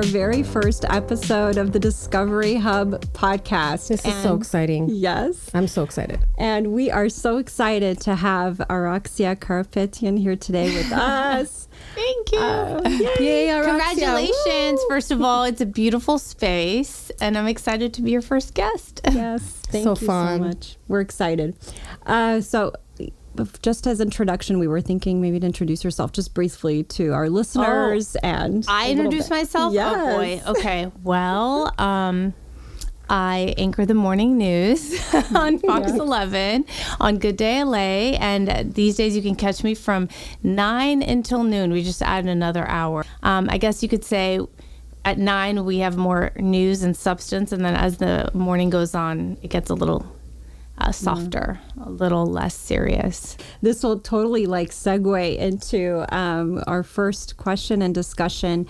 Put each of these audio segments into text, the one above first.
our very first episode of the Discovery Hub podcast. This is so exciting. Yes. I'm so excited. And we are so excited to have Araksya Karapetyan here today with us. Thank you. Yay, Araksya. Congratulations. Woo. First of all, it's a beautiful space, and I'm excited to be your first guest. Yes. Thank you fun. so much. We're excited. So just as introduction, we were thinking maybe to introduce yourself just briefly to our listeners. And I introduce myself? Yes. Oh, boy. Okay. Well, I anchor the morning news on Fox 11 on Good Day LA. And these days you can catch me from 9 until noon. We just added another hour. I guess you could say at 9 we have more news and substance. And then as the morning goes on, it gets a little softer, a little less serious. This will totally segue into our first question and discussion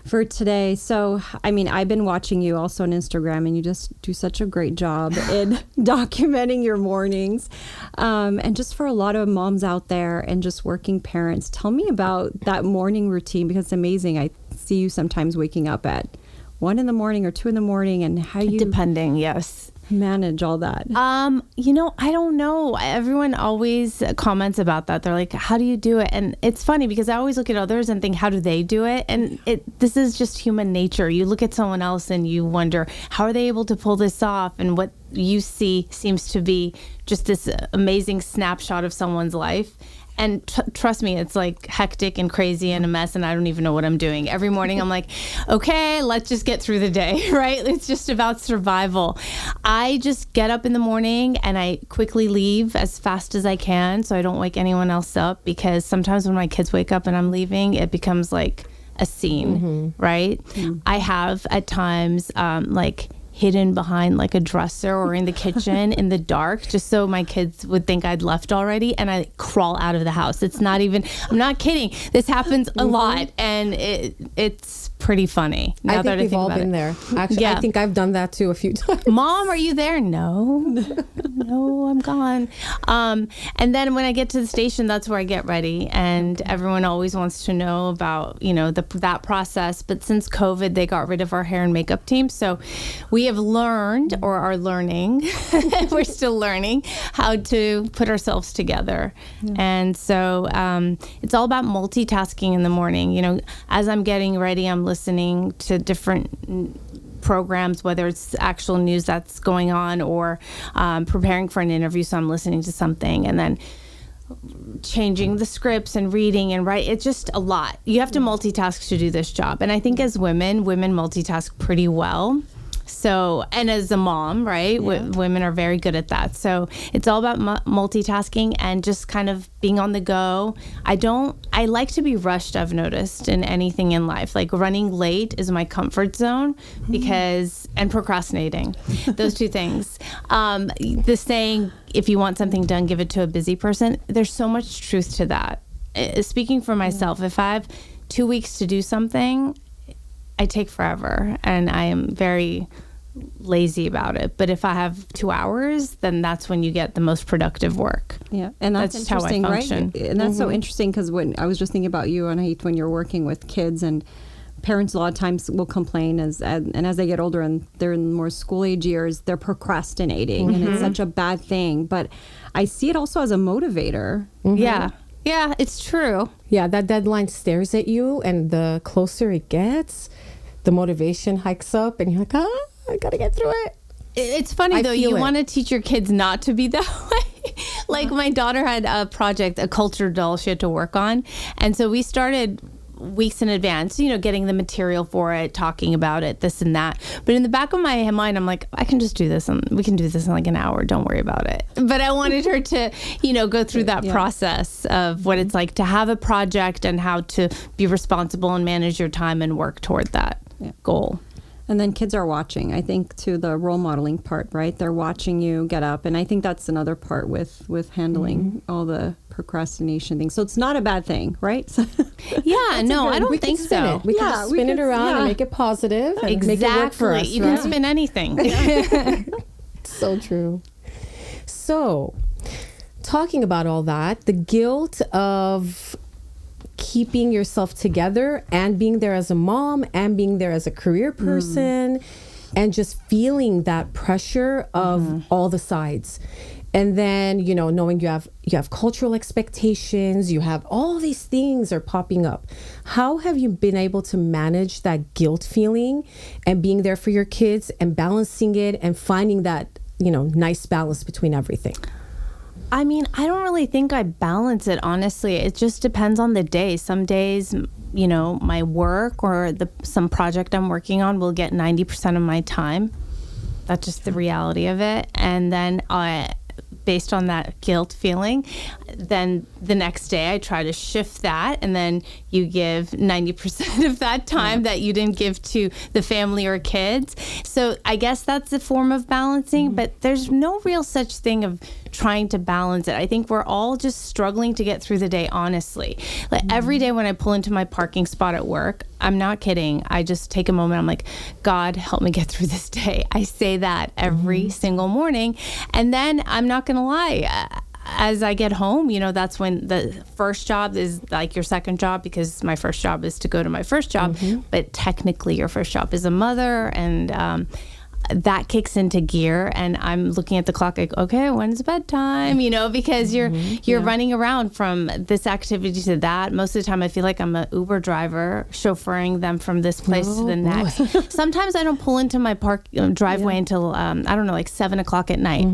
for today. So, I've been watching you also on Instagram, and you just do such a great job in documenting your mornings. And just for a lot of moms out there and just working parents, tell me about that morning routine, because it's amazing. I see you sometimes waking up at 1 in the morning or 2 in the morning, and how you depending, yes, manage all that. I don't know. Everyone always comments about that. They're like, how do you do it? And it's funny because I always look at others and think, how do they do it? And this is just human nature. You look at someone else and you wonder, how are they able to pull this off? And what you see seems to be just this amazing snapshot of someone's life. And trust me, it's hectic and crazy and a mess, and I don't even know what I'm doing. Every morning I'm like, okay, let's just get through the day, right? It's just about survival. I just get up in the morning and I quickly leave as fast as I can so I don't wake anyone else up, because sometimes when my kids wake up and I'm leaving, it becomes like a scene, right? Mm-hmm. I have at times hidden behind a dresser or in the kitchen in the dark, just so my kids would think I'd left already, and I crawl out of the house. It's not even, I'm not kidding. This happens a lot, and it's pretty funny. I think we've all been there. Actually, yeah. I think I've done that too a few times. Mom, are you there? No, I'm gone. And then when I get to the station, that's where I get ready, and everyone always wants to know about, that process. But since COVID, they got rid of our hair and makeup team. So we have learned, or are learning, we're still learning how to put ourselves together. Yeah. And so it's all about multitasking in the morning. As I'm getting ready, I'm listening to different programs, whether it's actual news that's going on or preparing for an interview. So I'm listening to something and then changing the scripts and reading and writing. It's just a lot. You have to multitask to do this job. And I think as women multitask pretty well. So, and as a mom, right, women are very good at that. So it's all about multitasking and just kind of being on the go. I like to be rushed, I've noticed, in anything in life. Running late is my comfort zone and procrastinating, those two things. The saying, if you want something done, give it to a busy person. There's so much truth to that. Speaking for myself, if I have 2 weeks to do something, I take forever, and I am very lazy about it. But if I have 2 hours, then that's when you get the most productive work. Yeah, and that's interesting, how I function. Right? And that's so interesting, because when I was just thinking about you, Anahit, when you're working with kids, and parents a lot of times will complain as they get older and they're in more school age years, they're procrastinating, and it's such a bad thing. But I see it also as a motivator. Mm-hmm. Yeah, it's true. Yeah, that deadline stares at you, and the closer it gets, the motivation hikes up, and you're like, I gotta get through it. It's funny, though. You want to teach your kids not to be that way. My daughter had a project, a culture doll she had to work on. And so we started weeks in advance, getting the material for it, talking about it, this and that. But in the back of my mind, I'm like, I can just do this, and we can do this in an hour. Don't worry about it. But I wanted her to, go through that process of what it's like to have a project and how to be responsible and manage your time and work toward that goal. And then kids are watching, I think, to the role modeling part, right? They're watching you get up. And I think that's another part with handling all the procrastination things. So it's not a bad thing, right? Yeah, no, I don't think so. We can spin it around and make it positive. And exactly. Make it work for us, you can spin anything. So true. So talking about all that, the guilt of keeping yourself together and being there as a mom and being there as a career person and just feeling that pressure of all the sides. And then, you know, knowing you have cultural expectations, you have all these things are popping up. How have you been able to manage that guilt feeling and being there for your kids and balancing it and finding that, you know, nice balance between everything? I mean, I don't really think I balance it, honestly. It just depends on the day. Some days, you know, my work or some project I'm working on will get 90% of my time. That's just the reality of it. And then based on that guilt feeling, then the next day I try to shift that, and then you give 90% of that time that you didn't give to the family or kids. So I guess that's a form of balancing, but there's no real such thing of trying to balance it. I think we're all just struggling to get through the day, honestly. Like every day when I pull into my parking spot at work, I'm not kidding, I just take a moment. I'm like, God, help me get through this day. I say that every single morning. And then I'm not going to lie, as I get home, you know, that's when the first job is like your second job, because my first job is to go to my first job. But technically your first job is a mother, and that kicks into gear, and I'm looking at the clock like, okay, when's bedtime? You know, because you're running around from this activity to that. Most of the time I feel like I'm an Uber driver chauffeuring them from this place to the next. Sometimes I don't pull into my driveway until I don't know, like 7 o'clock at night,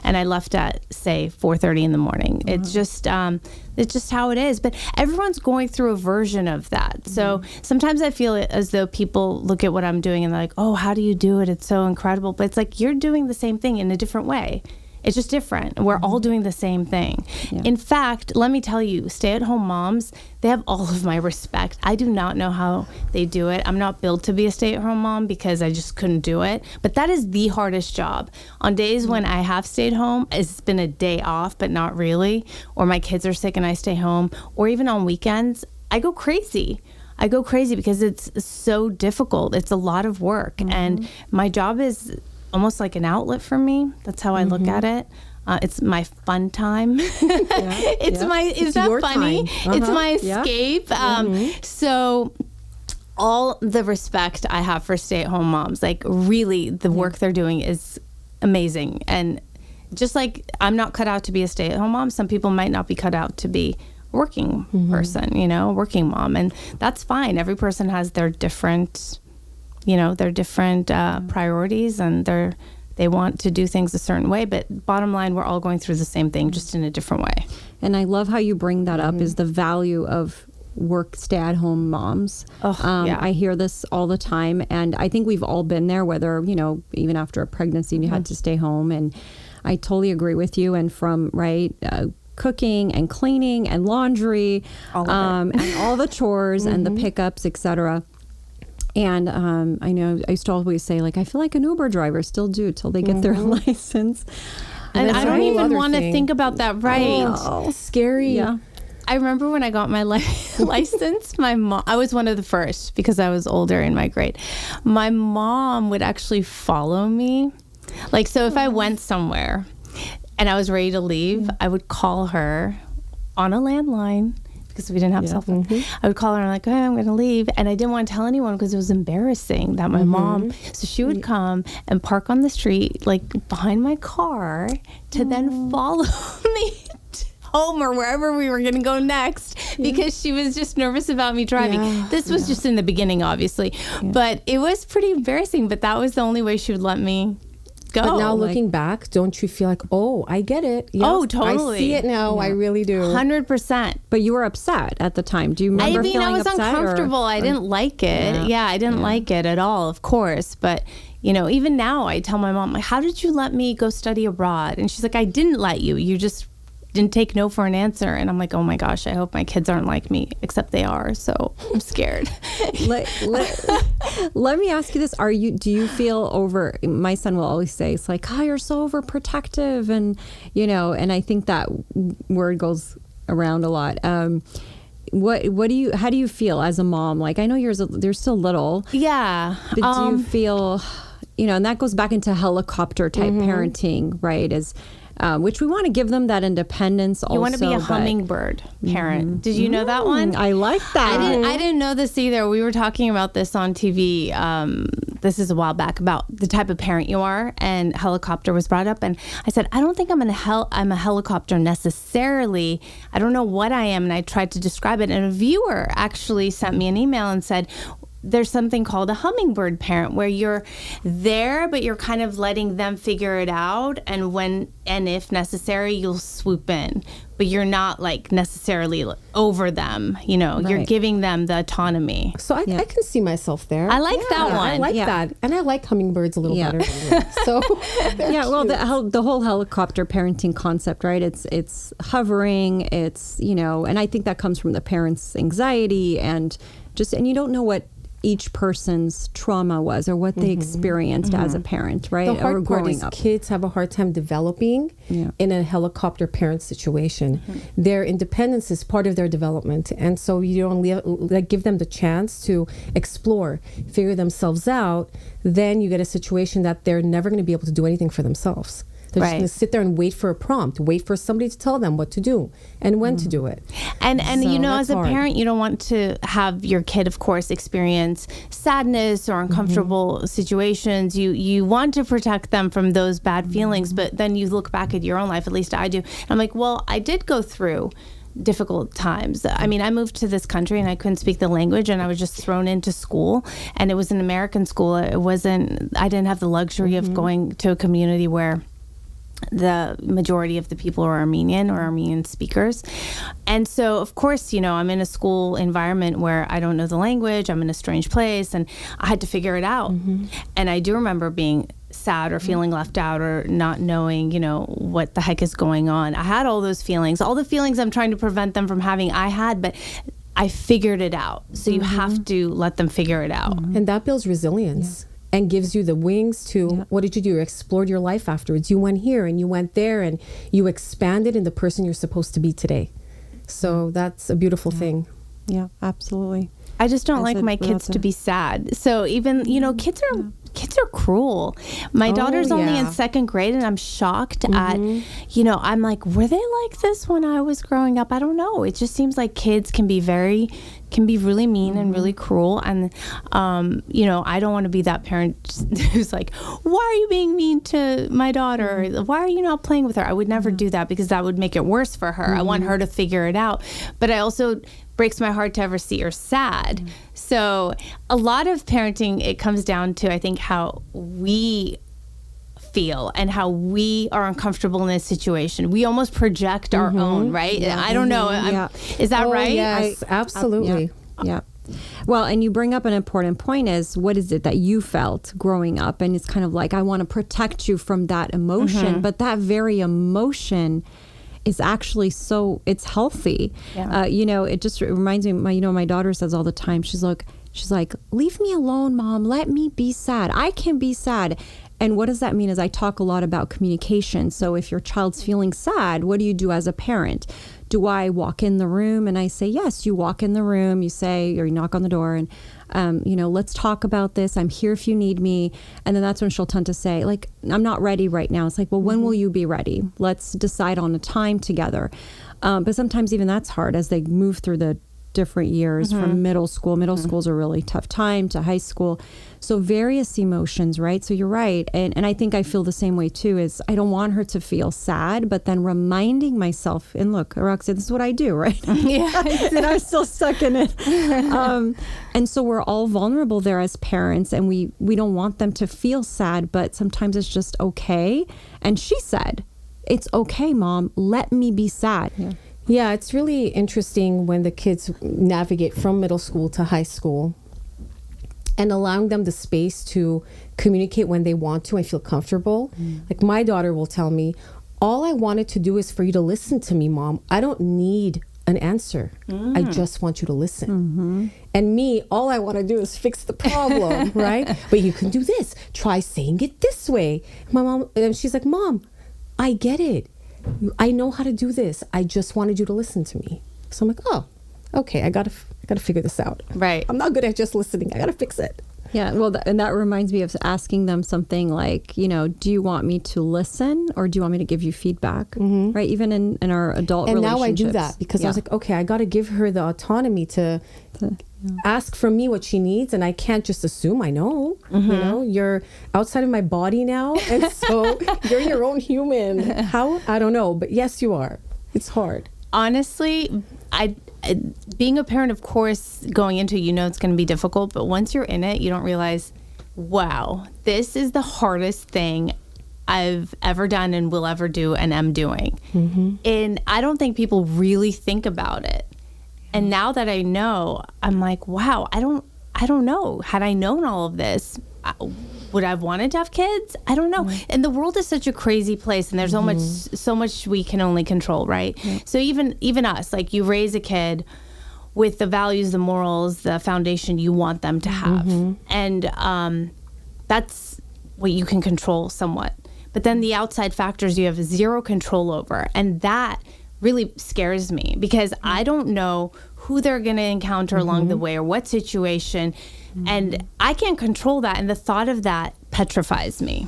and I left at say 4:30 in the morning. It's just how it is. But everyone's going through a version of that. So sometimes I feel as though people look at what I'm doing and they're like, oh, how do you do it? It's so incredible. But it's like, you're doing the same thing in a different way. It's just different. We're all doing the same thing. Yeah. In fact, let me tell you, stay-at-home moms, they have all of my respect. I do not know how they do it. I'm not built to be a stay-at-home mom because I just couldn't do it. But that is the hardest job. On days when I have stayed home, it's been a day off, but not really, or my kids are sick and I stay home, or even on weekends, I go crazy. Because it's so difficult. It's a lot of work. And my job is almost like an outlet for me. That's how I look at it. It's my fun time. It's not funny. It's my escape. So all the respect I have for stay-at-home moms, like really the work they're doing is amazing. And just like I'm not cut out to be a stay-at-home mom, some people might not be cut out to be a working person, you know, working mom. And that's fine. Every person has their different priorities, and they want to do things a certain way. But bottom line, we're all going through the same thing, just in a different way. And I love how you bring that up, is the value of stay-at-home moms. I hear this all the time, and I think we've all been there, whether, you know, even after a pregnancy you had to stay home. And I totally agree with you. And from cooking and cleaning and laundry, and all the chores and the pickups, etc. And I know I used to always say, like, I feel like an Uber driver, still do till they get their license. And I don't even want to think about that. Right. Oh, scary. Yeah. I remember when I got my license, my mom, I was one of the first because I was older in my grade. My mom would actually follow me. Like, so if I went somewhere and I was ready to leave, I would call her on a landline, because we didn't have cell phone. I would call her and I'm like, hey, I'm going to leave. And I didn't want to tell anyone because it was embarrassing that my mom, so she would come and park on the street, like behind my car, to then follow me home or wherever we were going to go next, because she was just nervous about me driving. This was just in the beginning, obviously, but it was pretty embarrassing, but that was the only way she would let me go. But now looking back, don't you feel like, oh, I get it? Yep, oh, totally. I see it now. I really do. 100%. But you were upset at the time. Do you remember feeling upset? I was uncomfortable. I didn't like it. I didn't like it at all, of course. But, you know, even now I tell my mom, like, how did you let me go study abroad? And she's like, I didn't let you. You just didn't take no for an answer. And I'm like, oh my gosh, I hope my kids aren't like me, except they are. So I'm scared. Let me ask you this. Do you feel my son will always say, it's like, oh, you're so overprotective. And, you know, and I think that word goes around a lot. How do you feel as a mom? Like, I know they're still little. Yeah. But do you feel, you know, and that goes back into helicopter type parenting, right? which we want to give them that independence also. You want to be a hummingbird parent. Did you know that one? I like that. I didn't know this either. We were talking about this on TV. This is a while back, about the type of parent you are, and helicopter was brought up, and I said, I don't think I'm a helicopter necessarily. I don't know what I am, and I tried to describe it, and a viewer actually sent me an email and said, there's something called a hummingbird parent, where you're there, but you're kind of letting them figure it out. And when and if necessary, you'll swoop in, but you're not like necessarily over them. You know, Right. you're giving them the autonomy. So I can see myself there. I like that one. I like that. And I like hummingbirds a little better than you. So Yeah, well, the whole helicopter parenting concept, right? It's hovering, it's, you know, and I think that comes from the parents' anxiety and you don't know what each person's trauma was or what they experienced as a parent, right? the hard or part growing is up. kids have a hard time developing in a helicopter parent situation. Their independence is part of their development. And so you don't give them the chance to explore, figure themselves out. Then you get a situation that they're never going to be able to do anything for themselves. They're just Right. going to sit there and wait for a prompt, wait for somebody to tell them what to do and when to do it. And So you know, that's as a hard. parent, you don't want to have your kid, of course, experience sadness or uncomfortable situations. You want to protect them from those bad feelings, but then you look back at your own life, at least I do. And I'm like, well, I did go through difficult times. I mean, I moved to this country and I couldn't speak the language, and I was just thrown into school, and it was an American school. I didn't have the luxury of going to a community where the majority of the people are Armenian or Armenian speakers. And so, of course, you know, I'm in a school environment where I don't know the language, I'm in a strange place, and I had to figure it out. And I do remember being sad or feeling left out or not knowing, you know, what the heck is going on. I had all those feelings, all the feelings I'm trying to prevent them from having, I had, but I figured it out. So you have to let them figure it out. And that builds resilience and gives you the wings to, what did you do? You explored your life afterwards. You went here and you went there and you expanded in the person you're supposed to be today. So that's a beautiful thing. Yeah, absolutely. I just don't like said my without kids to the- be sad. So even, you know, kids are cruel. My daughter's only in second grade, and I'm shocked at, you know, I'm like, were they like this when I was growing up? I don't know. It just seems like kids can be really mean and really cruel. And, you know, I don't want to be that parent who's like, why are you being mean to my daughter? Why are you not playing with her? I would never do that, because that would make it worse for her. I want her to figure it out. But I also breaks my heart to ever see her sad. So a lot of parenting, it comes down to, I think, how we feel and how we are uncomfortable in this situation. We almost project our own, right? I don't know. Is that right? Yes, absolutely. Yeah. Well, and you bring up an important point is, what is it that you felt growing up? And it's kind of like, I want to protect you from that emotion, but that very emotion is actually it's healthy. You know, it just reminds me, my daughter says all the time, she's like, leave me alone, Mom. Let me be sad. I can be sad. And what does that mean is I talk a lot about communication. So if your child's feeling sad, what do you do as a parent? Do I walk in the room? And I say, yes, you walk in the room, you say, or you knock on the door and, you know, let's talk about this. I'm here if you need me. And then that's when she'll tend to say, like, I'm not ready right now. It's like, well, when will you be ready? Let's decide on a time together. But sometimes even that's hard as they move through the different years from middle school. Middle school's a really tough time to high school. So various emotions, right? So you're right. And I think I feel the same way too, is I don't want her to feel sad, but then reminding myself, and look, Araksya, this is what I do, right? And I'm still stuck in it. And so we're all vulnerable there as parents, and we don't want them to feel sad, but sometimes it's just okay. And she said, it's okay, Mom, let me be sad. Yeah, it's really interesting when the kids navigate from middle school to high school and allowing them the space to communicate when they want to and feel comfortable. Like my daughter will tell me, all I wanted to do is for you to listen to me, Mom. I don't need an answer. I just want you to listen. And me, all I want to do is fix the problem, right? But you can do this. Try saying it this way. My mom, and she's like, Mom, I get it. I know how to do this. I just wanted you to listen to me. So I'm like, oh, okay. I gotta figure this out. Right. I'm not good at just listening. I gotta fix it. Yeah, well, and that reminds me of asking them something like, do you want me to listen or do you want me to give you feedback? Right? Even in our adult and relationships. now I do that because I was like, okay, I got to give her the autonomy to ask from me what she needs, and I can't just assume I know. You're outside of my body now, and so you're your own human. How? I don't know, but yes, you are. It's hard. Honestly, being a parent, of course, going into it, it's going to be difficult, but once you're in it, you don't realize, wow, this is the hardest thing I've ever done and will ever do and am doing. And I don't think people really think about it. And now that I know, I'm like, wow, I don't know. Had I known all of this, would I have wanted to have kids? I don't know. And the world is such a crazy place, and there's so much we can only control, right? So even us, like, you raise a kid with the values, the morals, the foundation you want them to have. And that's what you can control somewhat. But then the outside factors you have zero control over. And that really scares me because I don't know who they're going to encounter along the way or what situation. And I can't control that. And the thought of that petrifies me.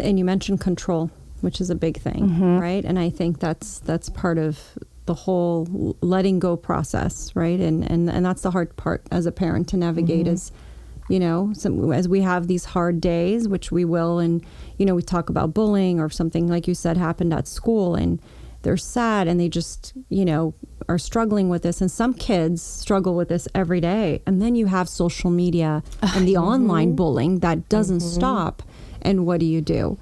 And you mentioned control, which is a big thing, right? And I think that's part of the whole letting go process, right? And that's the hard part as a parent to navigate is, as we have these hard days, which we will, and, we talk about bullying or something, like you said, happened at school, and they're sad and they just, are struggling with this. And some kids struggle with this every day. And then you have social media and the online bullying that doesn't stop. And what do you do?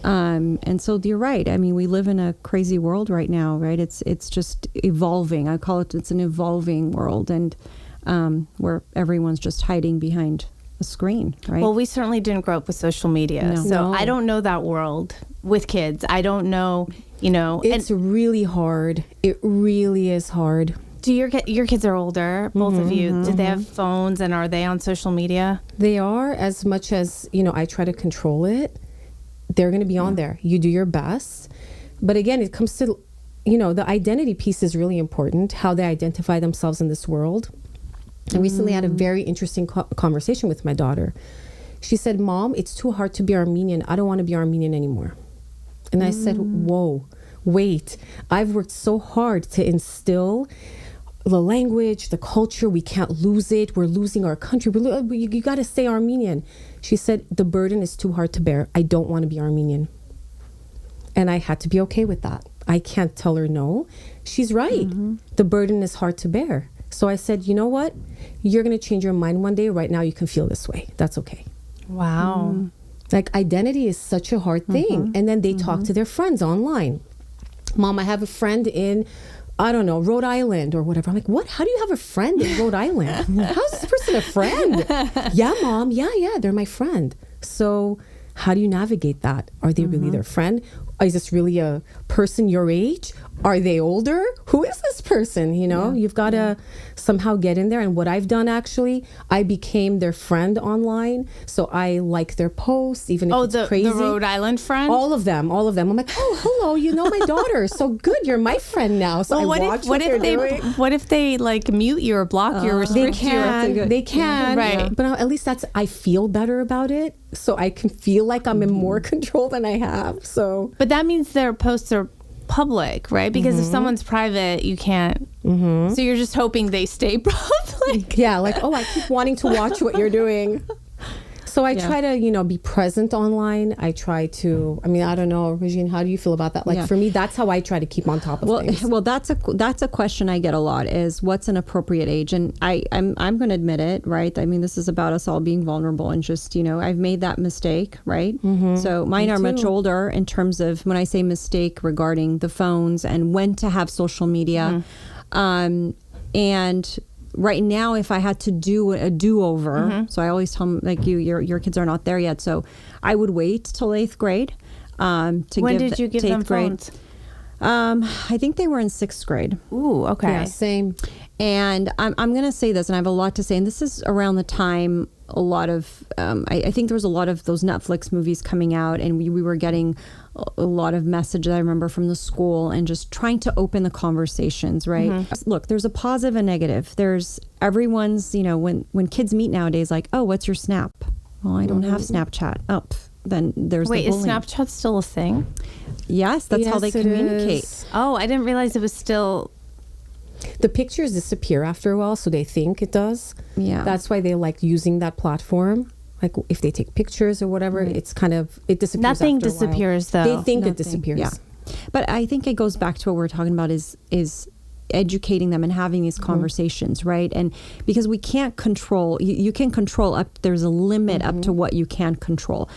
And so you're right. I mean, we live in a crazy world right now, right? It's just evolving. I call it's an evolving world, and where everyone's just hiding behind a screen, right? Well, we certainly didn't grow up with social media. So I don't know that world with kids. I don't know, It's really hard. It really is hard. Do your kids are older, both of you. Do they have phones, and are they on social media? They are, as much as, I try to control it. They're going to be on there. You do your best. But again, it comes to, the identity piece is really important, how they identify themselves in this world. I recently had a very interesting conversation with my daughter. She said, Mom, it's too hard to be Armenian. I don't want to be Armenian anymore. And I said, whoa, wait. I've worked so hard to instill the language, the culture. We can't lose it. We're losing our country. You got to stay Armenian. She said, the burden is too hard to bear. I don't want to be Armenian. And I had to be okay with that. I can't tell her no. She's right. The burden is hard to bear. So I said, you know what? You're going to change your mind one day. Right now, you can feel this way. That's okay. Wow. Like, identity is such a hard thing. And then they talk to their friends online. Mom, I have a friend in, I don't know, Rhode Island or whatever. I'm like, what? How do you have a friend in Rhode Island? How's this person a friend? Yeah, Mom. Yeah, they're my friend. So how do you navigate that? Are they really their friend? Is this really a person your age? Are they older? Who is this person? You've got to somehow get in there. And what I've done, actually, I became their friend online. So I like their posts, even if it's crazy. The Rhode Island friend? All of them. I'm like, oh, hello, my daughter. So good. You're my friend now. So well, I watch what they're doing. What if they like mute you or block you or restrict you? They can. Right. But at least I feel better about it. So I can feel like I'm in more control than I have. So. But that means their posts are public, right? Because if someone's private, you can't. So you're just hoping they stay public. Yeah, like, I keep wanting to watch what you're doing. So I try to, be present online. I try to, I don't know, Regine, how do you feel about that? Like, for me, that's how I try to keep on top of things. Well, that's a question I get a lot, is what's an appropriate age? And I'm going to admit it, right? This is about us all being vulnerable and just, I've made that mistake, right? So mine are much older in terms of when I say mistake regarding the phones and when to have social media. And right now, if I had to do a do-over, so I always tell them, like, your kids are not there yet, so I would wait till 8th grade. When did you give them phones? I think they were in 6th grade. Ooh, okay. Yeah, same. And I'm going to say this, and I have a lot to say, and this is around the time a lot of, I think there was a lot of those Netflix movies coming out, and we were getting a lot of messages, I remember, from the school, and just trying to open the conversations, right? Mm-hmm. Look, there's a positive and negative. There's everyone's, when kids meet nowadays, like, oh, what's your Snap? Well, I don't have Snapchat. Oh, then there's Wait, the is bullying. Snapchat still a thing? Yes, that's how they communicate. Is. Oh, I didn't realize it was still... The pictures disappear after a while, so they think it does. Yeah. That's why they like using that platform. Like if they take pictures or whatever, it's kind of, it disappears. Nothing after a while. disappears, though. They think Nothing. it disappears. Yeah. But I think it goes back to what we're talking about is educating them and having these conversations, right? And because we can't control, you can control up, there's a limit up to what you can control.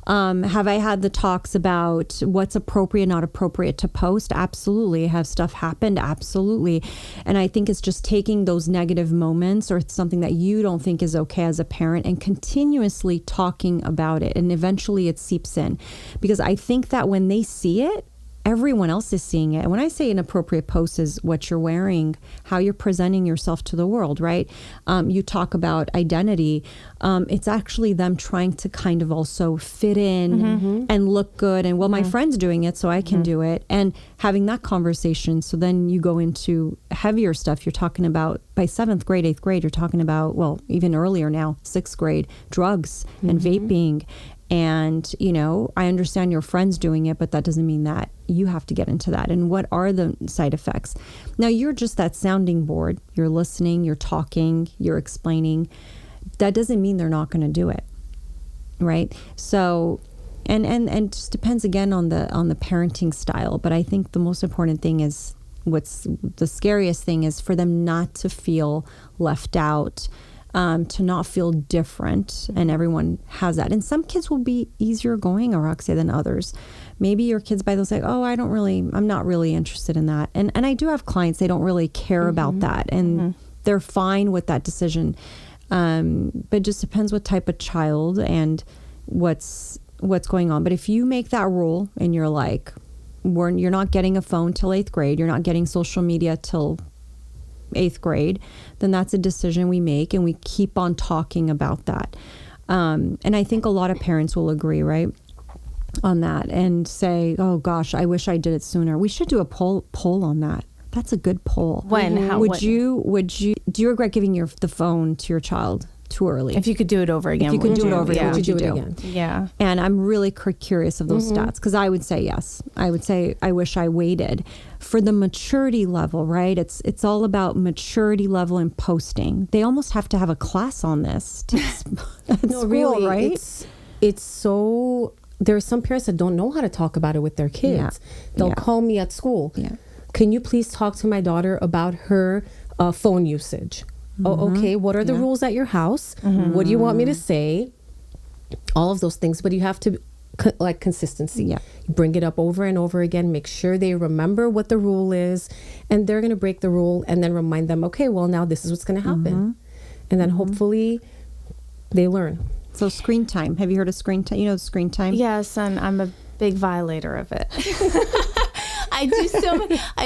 Have I had the talks about what's appropriate, not appropriate to post? Absolutely. Have stuff happened? Absolutely. And I think it's just taking those negative moments or something that you don't think is okay as a parent and continuously talking about it. And eventually it seeps in. Because I think that when they see it, everyone else is seeing it. And when I say inappropriate post is what you're wearing, how you're presenting yourself to the world, right? You talk about identity. It's actually them trying to kind of also fit in and look good. And well, my friend's doing it, so I can do it. And having that conversation. So then you go into heavier stuff. You're talking about by 7th grade, 8th grade, you're talking about, well, even earlier now, 6th grade, drugs and vaping. And, I understand your friend's doing it, but that doesn't mean that you have to get into that. And what are the side effects? Now, you're just that sounding board. You're listening, you're talking, you're explaining. That doesn't mean they're not going to do it, right? So, and it just depends again on the parenting style. But I think the most important thing is, what's the scariest thing is for them not to feel left out. To not feel different, and everyone has that. And some kids will be easier going, Araksya, than others. Maybe your kids by those like, oh, I'm not really interested in that. And I do have clients, they don't really care about that, and they're fine with that decision. But it just depends what type of child and what's going on. But if you make that rule and you're like, you're not getting a phone till 8th grade, you're not getting social media till 8th grade, then that's a decision we make, and we keep on talking about that. And I think a lot of parents will agree, right, on that, and say, oh gosh, I wish I did it sooner. We should do a poll on that. That's a good poll. When? How? Do you regret giving the phone to your child too early? If you could do it over again, if you could do it over again, yeah. would you do it again? Yeah. And I'm really curious of those stats, because I would say yes. I would say I wish I waited. For the maturity level, right? It's all about maturity level and posting. They almost have to have a class on this at No, school, really, right? It's so, there are some parents that don't know how to talk about it with their kids. They'll call me at school. Yeah. Can you please talk to my daughter about her phone usage? Oh, okay. What are the rules at your house? What do you want me to say? All of those things, but you have to like consistency. Yeah. You bring it up over and over again. Make sure they remember what the rule is, and they're going to break the rule, and then remind them, okay, well, now this is what's going to happen. And then hopefully they learn. So screen time. Have you heard of screen time? You know screen time? Yes, and I'm a big violator of it. I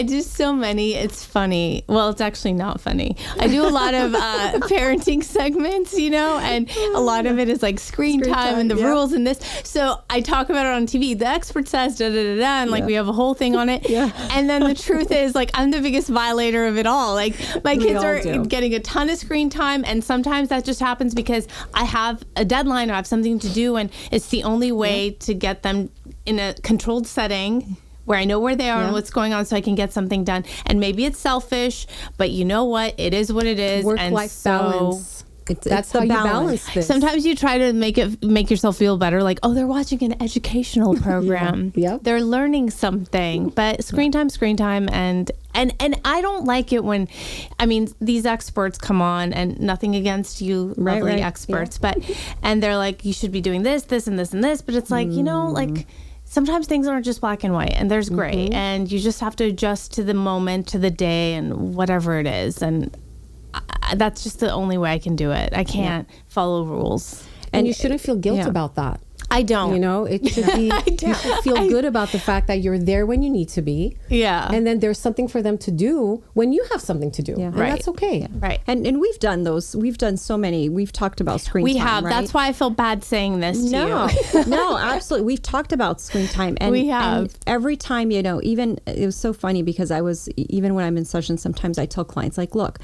do so many. It's funny. Well, it's actually not funny. I do a lot of parenting segments, and a lot of it is like screen time and the rules and this. So I talk about it on TV. The expert says da da da da, and like we have a whole thing on it. And then the truth is, like, I'm the biggest violator of it all. Like, my kids are getting a ton of screen time, and sometimes that just happens because I have a deadline or I have something to do, and it's the only way to get them in a controlled setting where I know where they are and what's going on, so I can get something done. And maybe it's selfish, but you know what? It is what it is. Work-life balance. That's how you balance this. Sometimes you try to make yourself feel better, like, oh, they're watching an educational program. They're learning something. But screen time, and I don't like it when, these experts come on, and nothing against you, lovely experts, but and they're like, you should be doing this, and this, and this, but it's like, like, sometimes things aren't just black and white, and there's gray, and you just have to adjust to the moment, to the day, and whatever it is. And that's just the only way I can do it. I can't follow rules. And you shouldn't feel guilt about that. I don't. You know, it should be, you should feel good about the fact that you're there when you need to be. Yeah. And then there's something for them to do when you have something to do. Yeah. And Right. that's okay. Yeah. Right. And we've done those. We've done so many. We've talked about screen We time. have. Right? That's why I feel bad saying this to No, you. no, absolutely. We've talked about screen time, and We have. and every time, you know, even it was so funny because even when I'm in session, sometimes I tell clients like, look,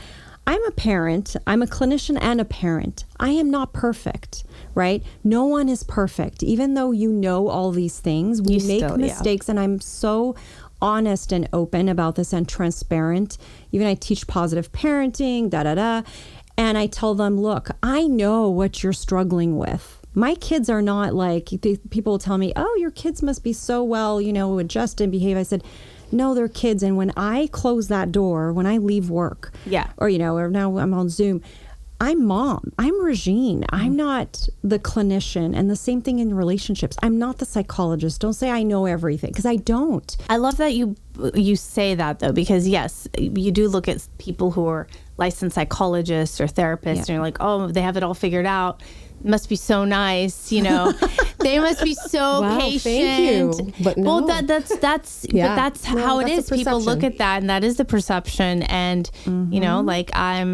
I'm a parent, I'm a clinician and a parent. I am not perfect, right? No one is perfect. Even though you know all these things, we make mistakes, and I'm so honest and open about this and transparent. Even I teach positive parenting, and I tell them, look, I know what you're struggling with. My kids are not like, people will tell me, oh, your kids must be so well, you know, adjust and behave. I said, no, they're kids. And when I close that door, when I leave work, or, you know, or now I'm on Zoom, I'm mom. I'm Regine. I'm not the clinician. And the same thing in relationships. I'm not the psychologist. Don't say I know everything, because I don't. I love that you say that, though, because yes, you do look at people who are licensed psychologists or therapists, and you're like, oh, they have it all figured out. Must be so nice, you know. They must be so Wow, patient. thank you. But no. Well, that's Yeah. but that's No, how it that's is. People look perception. at that, and that is the perception. And you know, like I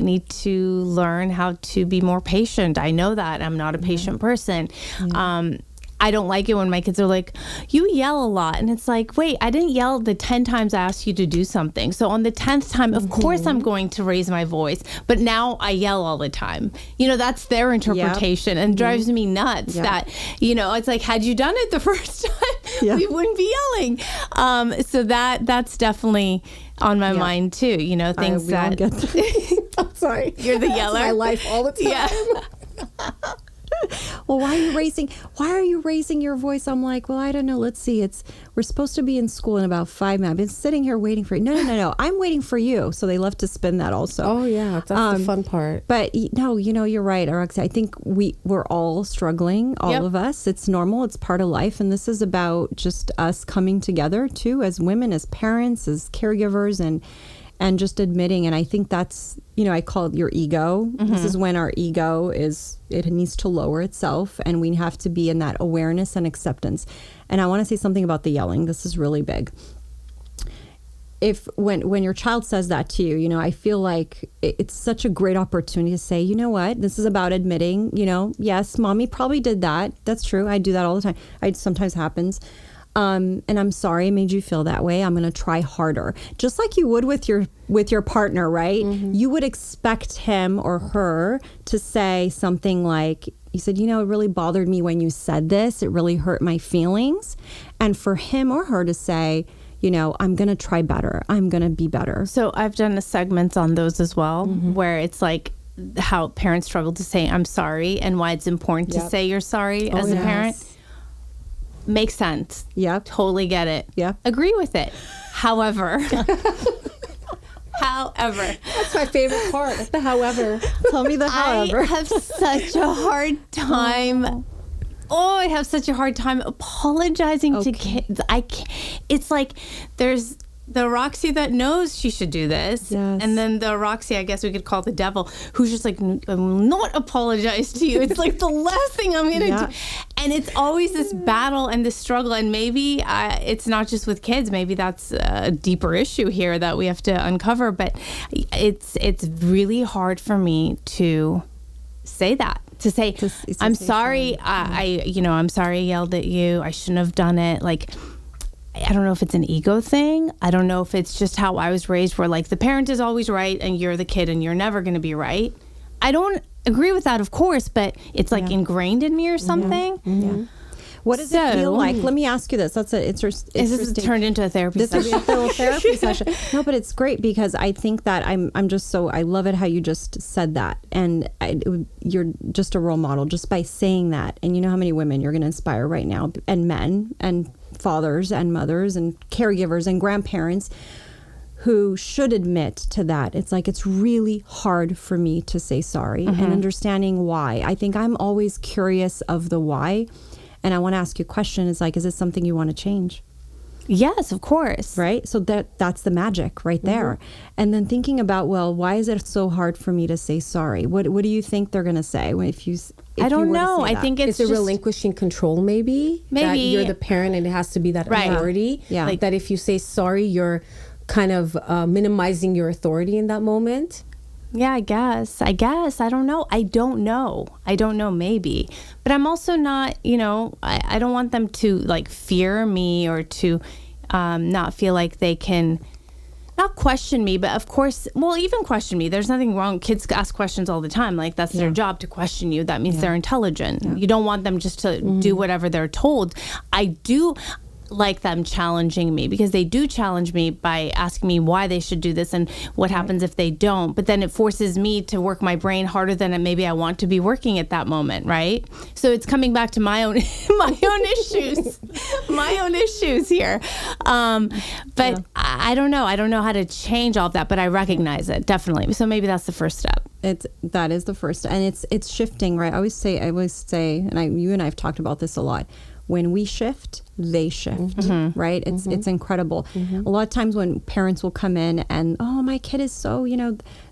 need to learn how to be more patient. I know that I'm not a patient person. I don't like it when my kids are like, you yell a lot. And it's like, wait, I didn't yell the 10 times I asked you to do something. So on the 10th time, of course I'm going to raise my voice. But now I yell all the time. You know, that's their interpretation, and drives me nuts that, you know, it's like, had you done it the first time, we wouldn't be yelling. So that's definitely on my mind too. You know, things we all that... get that. I'm sorry. You're the yeller. That's my life all the time. Yeah. Well, why are you raising your voice? I'm like, well, I don't know. Let's see. We're supposed to be in school in about 5 minutes. I've been sitting here waiting for you. No. I'm waiting for you. So they love to spin that also. Oh, yeah. That's the fun part. But no, you know, you're right, Araksya. I think we're all struggling, all of us. It's normal. It's part of life. And this is about just us coming together too, as women, as parents, as caregivers, and just admitting. And I think that's, you know, I call it your ego. This is when our ego it needs to lower itself, and we have to be in that awareness and acceptance. And I want to say something about the yelling. This is really big. When your child says that to you, you know, I feel like it's such a great opportunity to say, you know what, this is about admitting, you know, yes, mommy probably did that. That's true. I do that all the time. It sometimes happens. And I'm sorry I made you feel that way. I'm going to try harder. Just like you would with your partner, right? You would expect him or her to say something like, you said, you know, it really bothered me when you said this. It really hurt my feelings. And for him or her to say, you know, I'm going to try better. I'm going to be better. So I've done a segments on those as well, where it's like how parents struggle to say I'm sorry, and why it's important to say you're sorry as a parent. Makes sense. Yep. Totally get it. Yeah. Agree with it. However, That's my favorite part. The however. Tell me the however. I have such a hard time. I have such a hard time apologizing to kids. I can't. It's like there's the Araksya that knows she should do this, and then the Araksya, I guess we could call the devil, who's just like, I will not apologize to you. It's like the last thing I'm going to do. And it's always this battle and this struggle. And maybe it's not just with kids. Maybe that's a deeper issue here that we have to uncover. But it's really hard for me to say that. To say, I'm sorry. I'm sorry I yelled at you. I shouldn't have done it. Like, I don't know if it's an ego thing. I don't know if it's just how I was raised, where like the parent is always right and you're the kid and you're never going to be right. I don't agree with that, of course, but it's like ingrained in me or something. What does it feel like? Let me ask you this. That's interesting. Is this turned into a therapy session? This is a little therapy session. No, but it's great because I think that I'm just so, I love it how you just said that. And you're just a role model just by saying that. And you know how many women you're going to inspire right now, and men and fathers and mothers and caregivers and grandparents who should admit to that. It's like, it's really hard for me to say sorry, and understanding why. I think I'm always curious of the why. And I want to ask you a question. Is like, is it something you want to change? Yes, of course. Right? So that's the magic right there. And then thinking about, well, why is it so hard for me to say sorry? What do you think they're going to say if I don't you were to know. say I that? think it's Is it just relinquishing control maybe? That Maybe. you're the parent and it has to be that Right. authority. Yeah. Like that if you say sorry, you're kind of minimizing your authority in that moment. Yeah, I guess. I don't know. I don't know, maybe. But I'm also not, I don't want them to like fear me or to not feel like they can not question me, but of course, well, even question me. There's nothing wrong. Kids ask questions all the time. Like that's their job to question you. That means they're intelligent. You don't want them just to do whatever they're told. I do like them challenging me because they do challenge me by asking me why they should do this and what happens if they don't. But then it forces me to work my brain harder than maybe I want to be working at that moment, right? So it's coming back to my own issues here. But I don't know. I don't know how to change all of that, but I recognize it definitely. So maybe that's the first step. That is the first, and it's shifting, right? I always say, and you and I have talked about this a lot. When we shift, they shift, right? It's incredible. A lot of times when parents will come in and, oh, my kid is so,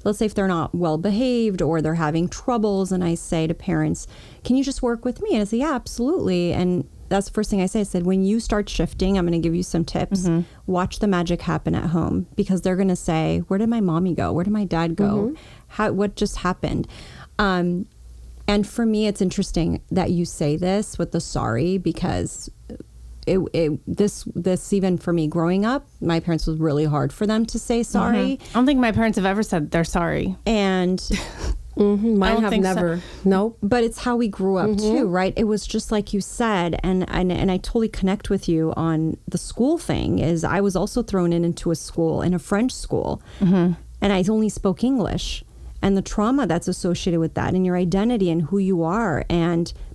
let's say if they're not well behaved or they're having troubles, and I say to parents, can you just work with me? And I say, yeah, absolutely. And that's the first thing I say. I said, when you start shifting, I'm going to give you some tips. Watch the magic happen at home, because they're going to say, where did my mommy go? Where did my dad go? What just happened? And for me, it's interesting that you say this with the sorry, because this even for me growing up, my parents, was really hard for them to say sorry. I don't think my parents have ever said they're sorry. And Mine have never. So. No. But it's how we grew up too, right? It was just like you said, and I totally connect with you on the school thing. Is I was also thrown into a French school, and I only spoke English. And the trauma that's associated with that, and your identity and who you are.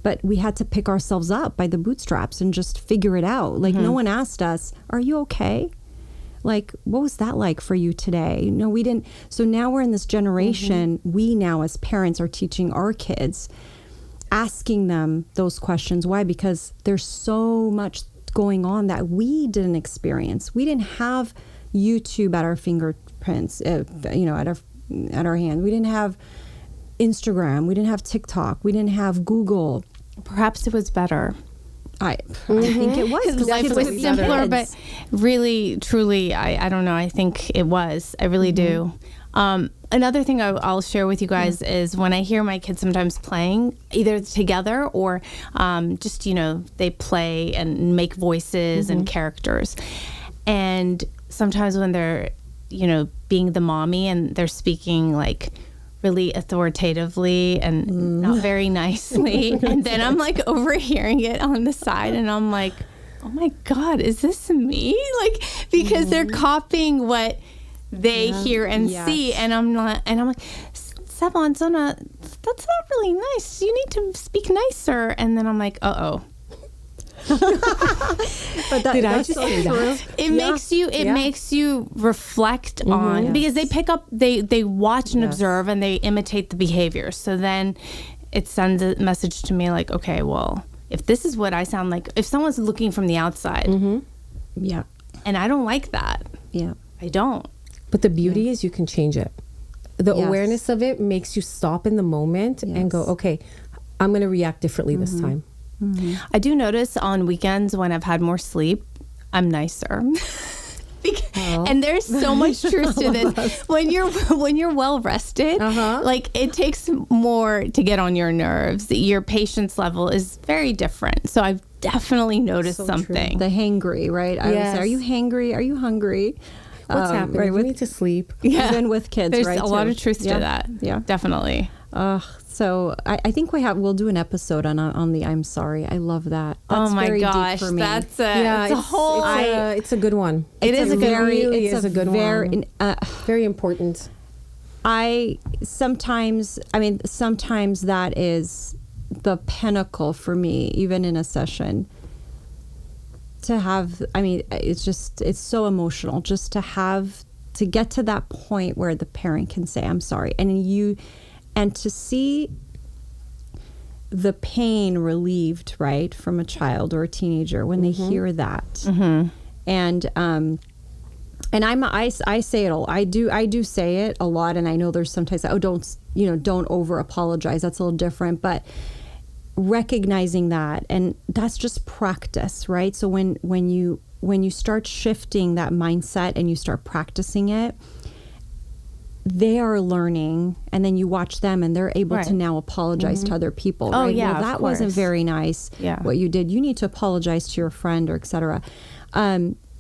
But we had to pick ourselves up by the bootstraps and just figure it out. Like no one asked us, are you okay? Like, what was that like for you today? No, we didn't. So now we're in this generation, we now as parents are teaching our kids, asking them those questions. Why? Because there's so much going on that we didn't experience. We didn't have YouTube at our fingerprints, at our hand. We didn't have Instagram. We didn't have TikTok. We didn't have Google. Perhaps it was better. I think it was. Life was simpler, but really, truly, I don't know. I think it was. I really do. Another thing I'll share with you guys is when I hear my kids sometimes playing, either together or just, they play and make voices and characters. And sometimes when they're being the mommy and they're speaking like really authoritatively and not very nicely. And then I'm like overhearing it on the side and I'm like, oh my God, is this me? Like, because they're copying what they hear and see. And I'm like, Savon, Zona, that's not really nice. You need to speak nicer. And then I'm like, uh-oh. But did I just say that? It makes you reflect on, because they pick up, they watch and observe and they imitate the behavior. So then it sends a message to me like, okay, well, if this is what I sound like, if someone's looking from the outside, and I don't like that, I don't. But the beauty is you can change it. The awareness of it makes you stop in the moment and go, okay, I'm going to react differently this time. I do notice on weekends when I've had more sleep, I'm nicer. And there's so much truth to this. When you're well rested, like it takes more to get on your nerves. Your patience level is very different. So I've definitely noticed something. True. The hangry, right? I would say, are you hangry? Are you hungry? What's happening? Right, we need to sleep. Even with kids, there's right? There's a lot of truth to that. Yeah, definitely. So I think we'll do an episode on the I'm sorry. I love that. That's very deep for me. It's a good one. It's a good one. Very important. Sometimes that is the pinnacle for me, even in a session. To have, it's so emotional just to get to that point where the parent can say, I'm sorry. And to see the pain relieved, right, from a child or a teenager when they hear that. And I say it all. I do say it a lot, and I know there's sometimes don't over apologize. That's a little different, but recognizing that, and that's just practice, right? So when you start shifting that mindset and you start practicing it, they are learning, and then you watch them and they're able to now apologize to other people. Oh, right? yeah, Well, that wasn't very nice. Yeah. What you did, you need to apologize to your friend, or etc.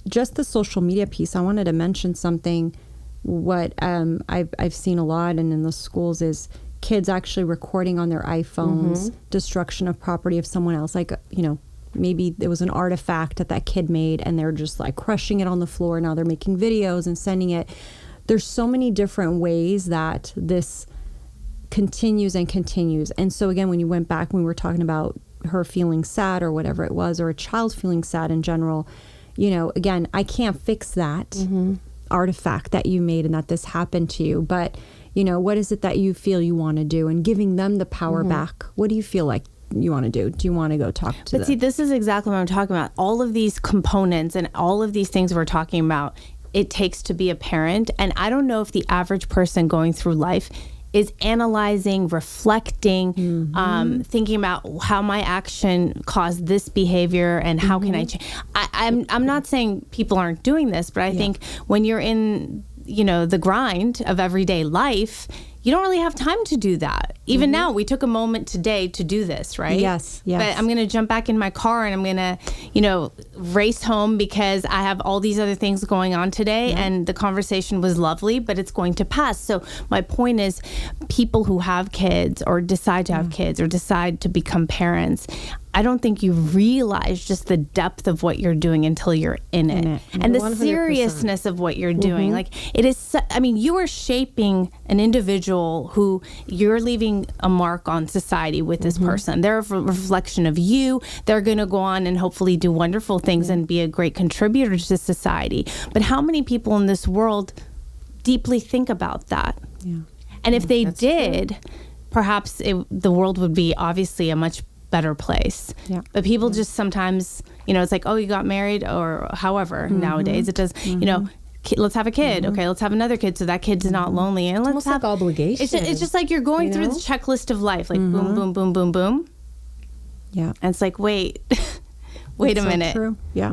Just the social media piece, I wanted to mention something. What I've seen a lot, and in the schools, is kids actually recording on their iPhones destruction of property of someone else. Like, maybe it was an artifact that kid made, and they're just like crushing it on the floor. Now they're making videos and sending it. There's so many different ways that this continues and continues. And so again, when you went back, when we were talking about her feeling sad or whatever it was, or a child feeling sad in general, again, I can't fix that artifact that you made and that this happened to you. But, what is it that you feel you want to do? And giving them the power back. What do you feel like you want to do? Do you want to go talk to them? But see, this is exactly what I'm talking about. All of these components and all of these things we're talking about, it takes to be a parent. And I don't know if the average person going through life is analyzing, reflecting, thinking about how my action caused this behavior and how can I change. I'm not saying people aren't doing this, but I think when you're in, the grind of everyday life, you don't really have time to do that. Even now, we took a moment today to do this, right? Yes. But I'm going to jump back in my car and I'm going to, race home because I have all these other things going on today. And the conversation was lovely, but it's going to pass. So my point is, people who have kids or decide to have kids or decide to become parents, I don't think you realize just the depth of what you're doing until you're in it. And the 100%. Seriousness of what you're doing. Like, it is, you are shaping an individual who you're leaving a mark on society with this person. They're a reflection of you. They're going to go on and hopefully do wonderful things and be a great contributor to society. But how many people in this world deeply think about that? Yeah. And if they did, perhaps the world would be obviously a much better place. Yeah. But people just sometimes, it's like, oh, you got married, or however nowadays it does, let's have a kid. Okay, let's have another kid so that kid's not lonely. And let's have like obligation. It's just like you're going through the checklist of life, like boom, boom, boom, boom, boom. Yeah. And it's like, wait a minute. True. Yeah.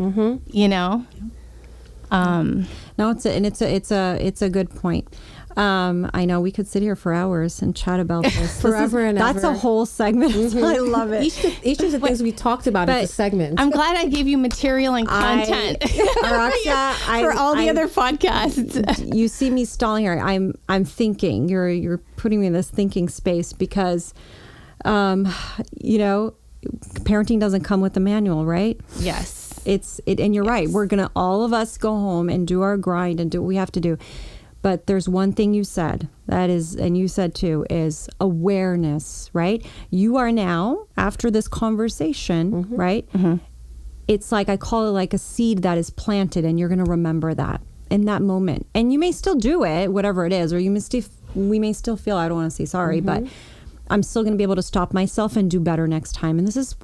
No, it's a good point. I know we could sit here for hours and chat about this. Forever and ever. That's a whole segment. I love it. Each of the things we talked about is a segment. I'm glad I gave you material and content Araksya, for all the other podcasts. You see me stalling here. I'm thinking. You're putting me in this thinking space because, parenting doesn't come with a manual, right? Yes. And you're right. We're gonna all of us go home and do our grind and do what we have to do. But there's one thing you said, that is, and you said too, is awareness, right? You are now, after this conversation, right? It's like, I call it like a seed that is planted, and you're going to remember that in that moment. And you may still do it, whatever it is, or we may still feel, I don't want to say sorry, but I'm still going to be able to stop myself and do better next time. And this is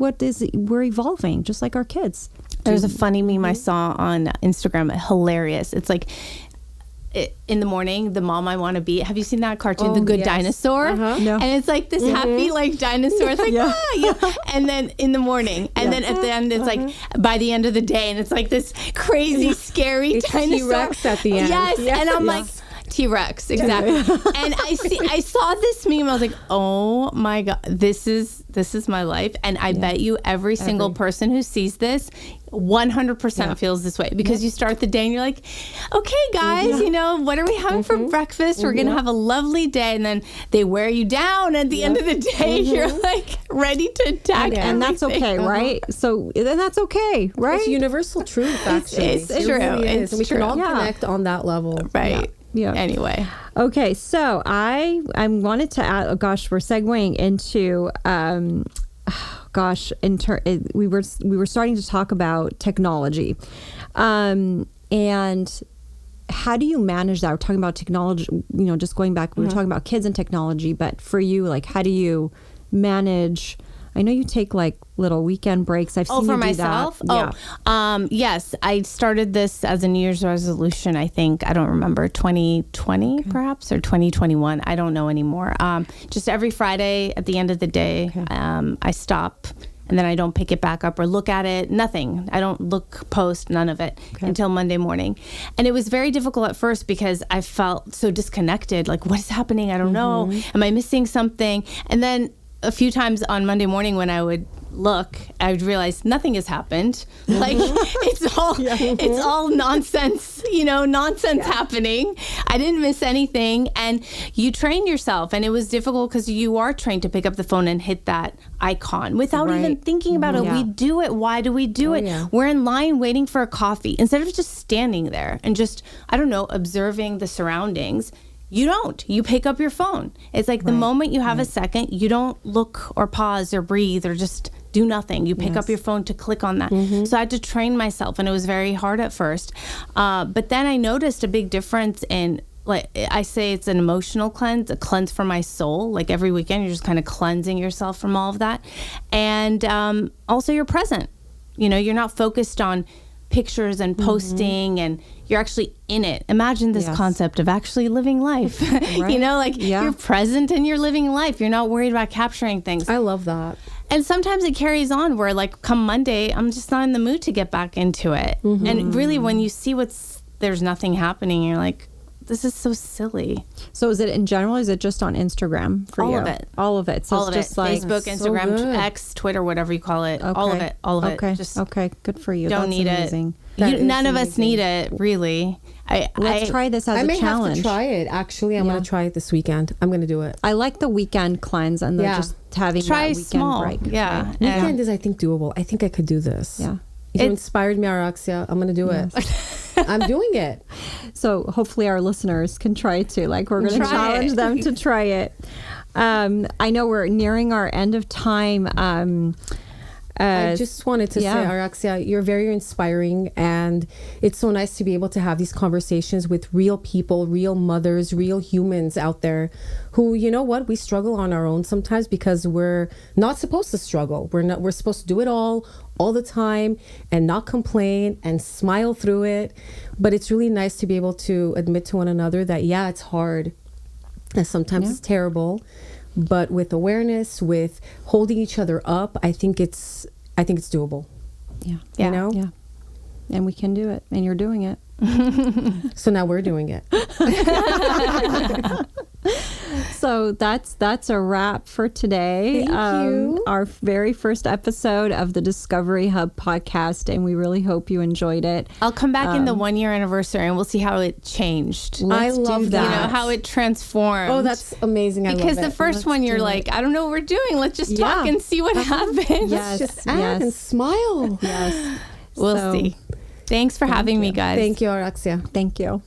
we're evolving, just like our kids. There's a funny meme I saw on Instagram, hilarious. It's like, in the morning, the mom I want to be. Have you seen that cartoon, The Good Dinosaur? No. And it's like this happy, like, dinosaur. It's like, and then in the morning. And then at the end, it's like, by the end of the day. And it's like this crazy, scary dinosaur. T-Rex at the end. Yes. And I'm like, T-Rex, exactly. And I saw this meme. I was like, oh my God, this is my life. And I bet you every single person who sees this 100% feels this way, because you start the day and you're like, okay, guys, what are we having for breakfast? We're going to have a lovely day. And then they wear you down. At the end of the day, you're like ready to attack. And that's okay, right? So then that's okay, right? It's universal truth, actually. It's true. Really is. And we can all connect on that level. Right. Yeah. Anyway. Okay. So I wanted to add, we're segueing into, we were starting to talk about technology. And how do you manage that? We're talking about technology, just going back, we were talking about kids and technology, but for you, like, how do you manage, I know you take like little weekend breaks. I've seen you for do myself? that. Yes. I started this as a New Year's resolution, I think. I don't remember, 2020 perhaps, or 2021. I don't know anymore. Just every Friday at the end of the day, I stop. And then I don't pick it back up or look at it, nothing. I don't look, post, none of it until Monday morning. And it was very difficult at first because I felt so disconnected. Like, what is happening? I don't know. Am I missing something? And then a few times on Monday morning when I would look, I would realize nothing has happened. Like it's all nonsense, nonsense happening. I didn't miss anything. And you train yourself, and it was difficult because you are trained to pick up the phone and hit that icon without even thinking about it. We do it. Why do we do it? Yeah. We're in line waiting for a coffee instead of just standing there and just, I don't know, observing the surroundings. You don't. You pick up your phone. It's like the moment you have a second, you don't look or pause or breathe or just do nothing. You pick up your phone to click on that. So I had to train myself, and it was very hard at first. But then I noticed a big difference in, like I say, it's an emotional cleanse, a cleanse for my soul. Like every weekend, you're just kind of cleansing yourself from all of that. And also you're present. You're not focused on pictures and posting, and you're actually in it. Imagine this concept of actually living life. You're present and you're living life. You're not worried about capturing things. I love that. And sometimes it carries on where, like, come Monday, I'm just not in the mood to get back into it. And really, when you see there's nothing happening, you're like, this is so silly. So is it in general, is it just on Instagram for you? All of it. All of it. So all it's of just it. like Facebook, Instagram, X, Twitter, whatever you call it. All of it. All of it. Okay. Good for you. Don't That's need amazing. None of us need it, really. Let's try this as a challenge. I may have to try it. Actually, I'm going to try it this weekend. I'm going to do it. I like the weekend cleanse and then just having that weekend small break. Yeah. Weekend is, I think, doable. I think I could do this. Yeah. You inspired me, Araksya. I'm going to do it. I'm doing it. So hopefully our listeners can try it too. Like, we're going to challenge them to try it. I know we're nearing our end of time. I just wanted to say, Araksya, you're very inspiring, and it's so nice to be able to have these conversations with real people, real mothers, real humans out there who, you know what, we struggle on our own sometimes because we're not supposed to struggle. We're supposed to do it all the time and not complain and smile through it. But it's really nice to be able to admit to one another that, it's hard and sometimes it's terrible. But with awareness, with holding each other up, I think it's doable. Yeah. Yeah. And we can do it. And you're doing it. So now we're doing it. So that's a wrap for today. Thank you. Our very first episode of the Discovery Hub podcast, and we really hope you enjoyed it. I'll come back in the 1 year anniversary and we'll see how it changed. I love that. How it transformed. Oh, that's amazing. Because the first one you're like, I don't know what we're doing. Let's just talk and see what happens. Let's just add and smile. Yes. We'll see. Thanks for having me, guys. Thank you, Araksya. Thank you.